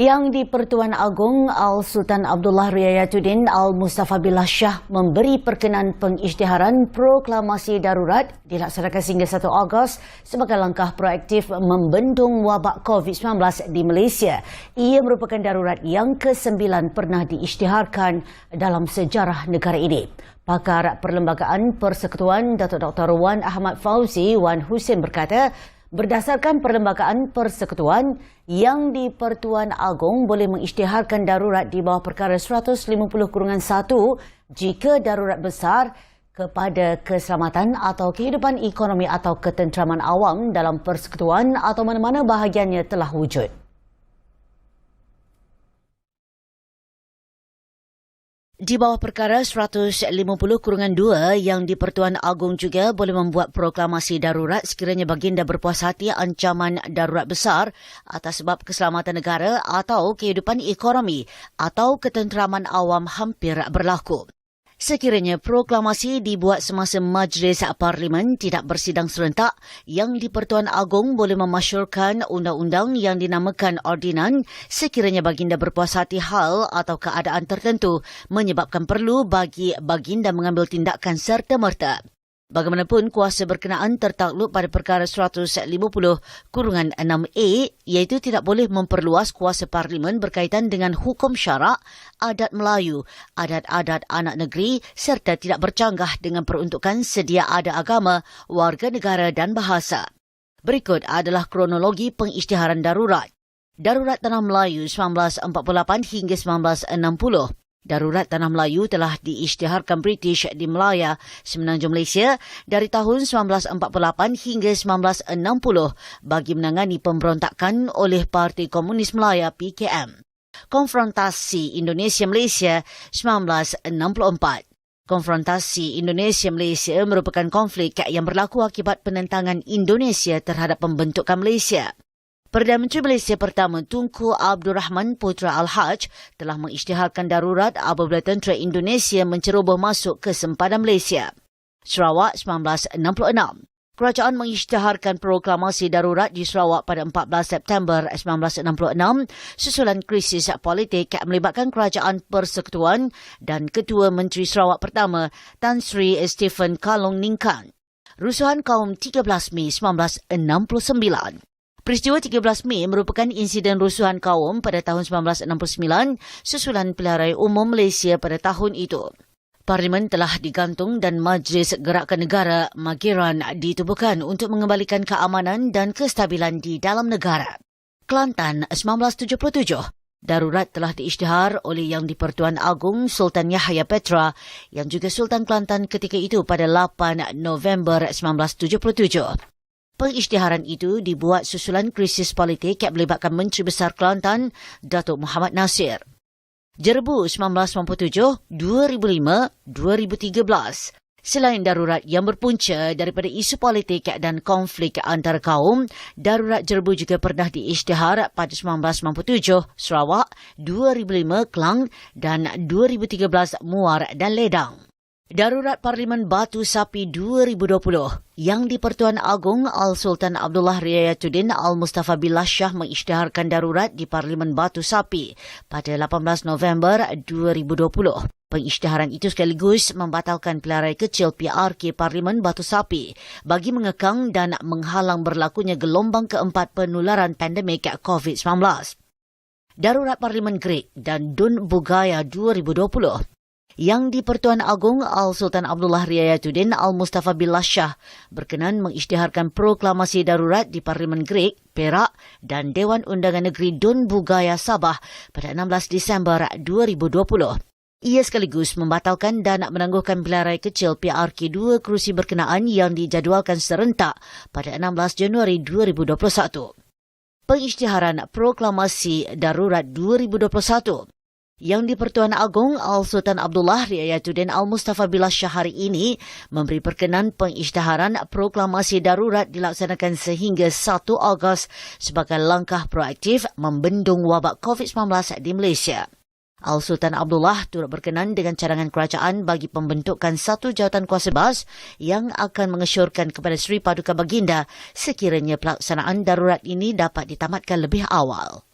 Yang di-Pertuan Agong Al-Sultan Abdullah Riayatuddin Al-Mustafa Billah Shah memberi perkenan pengisytiharan proklamasi darurat dilaksanakan sehingga 1 Ogos sebagai langkah proaktif membendung wabak COVID-19 di Malaysia. Ia merupakan darurat yang ke-9 pernah diisytiharkan dalam sejarah negara ini. Pakar Perlembagaan Persekutuan Datuk Dr. Wan Ahmad Fauzi Wan Hussein berkata, berdasarkan Perlembagaan Persekutuan, yang di-Pertuan Agong boleh mengisytiharkan darurat di bawah perkara 150-1 jika darurat besar kepada keselamatan atau kehidupan ekonomi atau ketenteraman awam dalam persekutuan atau mana-mana bahagiannya telah wujud. Di bawah perkara 150-2 yang di-Pertuan Agong juga boleh membuat proklamasi darurat sekiranya baginda berpuas hati ancaman darurat besar atas sebab keselamatan negara atau kehidupan ekonomi atau ketenteraman awam hampir berlaku. Sekiranya proklamasi dibuat semasa Majlis Parlimen tidak bersidang serentak, yang di-Pertuan Agong boleh memasyurkan undang-undang yang dinamakan ordinan sekiranya baginda berpuas hati hal atau keadaan tertentu menyebabkan perlu bagi baginda mengambil tindakan serta-merta. Bagaimanapun, kuasa berkenaan tertakluk pada perkara 150-6A iaitu tidak boleh memperluas kuasa Parlimen berkaitan dengan hukum syarak, adat Melayu, adat-adat anak negeri serta tidak bercanggah dengan peruntukan sedia ada agama, warga negara dan bahasa. Berikut adalah kronologi pengisytiharan darurat. Darurat Tanah Melayu 1948 hingga 1960. Darurat Tanah Melayu telah diisytiharkan British di Melaya, Semenanjung Malaysia dari tahun 1948 hingga 1960 bagi menangani pemberontakan oleh Parti Komunis Melaya PKM. Konfrontasi Indonesia-Malaysia 1964. Konfrontasi Indonesia-Malaysia merupakan konflik yang berlaku akibat penentangan Indonesia terhadap pembentukan Malaysia. Perdana Menteri Malaysia pertama Tunku Abdul Rahman Putra Al-Haj telah mengisytiharkan darurat apabila tentera Indonesia menceroboh masuk ke sempadan Malaysia. Sarawak 1966. Kerajaan mengisytiharkan proklamasi darurat di Sarawak pada 14 September 1966 susulan krisis politik melibatkan Kerajaan Persekutuan dan Ketua Menteri Sarawak pertama Tan Sri Stephen Kalong Ningkan. Rusuhan kaum 13 Mei 1969. Peristiwa 13 Mei merupakan insiden rusuhan kaum pada tahun 1969 susulan pilihan raya umum Malaysia pada tahun itu. Parlimen telah digantung dan Majlis Gerakan Negara Mageran ditubuhkan untuk mengembalikan keamanan dan kestabilan di dalam negara. Kelantan 1977. Darurat telah diisytihar oleh Yang di-Pertuan Agong Sultan Yahya Petra yang juga Sultan Kelantan ketika itu pada 8 November 1977. Pengisytiharan itu dibuat susulan krisis politik yang melibatkan Menteri Besar Kelantan, Datuk Muhammad Nasir. Jerebu 1997, 2005, 2013. Selain darurat yang berpunca daripada isu politik dan konflik antara kaum, darurat Jerebu juga pernah diisytihar pada 1997 Sarawak, 2005 Kelang dan 2013 Muar dan Ledang. Darurat Parlimen Batu Sapi 2020 yang di-Pertuan Agong Al-Sultan Abdullah Riayatuddin Al-Mustafa Billah Shah mengisytiharkan darurat di Parlimen Batu Sapi pada 18 November 2020. Pengisytiharan itu sekaligus membatalkan pilihan raya kecil PRK Parlimen Batu Sapi bagi mengekang dan menghalang berlakunya gelombang keempat penularan pandemik COVID-19. Darurat Parlimen Greek dan Dun Bugaya 2020. Yang di-Pertuan Agong Al-Sultan Abdullah Riayatuddin Al-Mustafa Billah Shah berkenan mengisytiharkan proklamasi darurat di Parlimen Greek, Perak dan Dewan Undangan Negeri Dun Bugaya Sabah pada 16 Disember 2020. Ia sekaligus membatalkan dan menangguhkan pilihan raya kecil PRK 2 kerusi berkenaan yang dijadualkan serentak pada 16 Januari 2021. Pengisytiharan proklamasi darurat 2021. Yang di-Pertuan Agong Al-Sultan Abdullah Riayatuddin Al-Mustafa Billah Shah hari ini memberi perkenan pengisytiharan proklamasi darurat dilaksanakan sehingga 1 Ogos sebagai langkah proaktif membendung wabak COVID-19 di Malaysia. Al-Sultan Abdullah turut berkenan dengan cadangan kerajaan bagi pembentukan satu jawatan kuasa bas yang akan mengesyorkan kepada Seri Paduka Baginda sekiranya pelaksanaan darurat ini dapat ditamatkan lebih awal.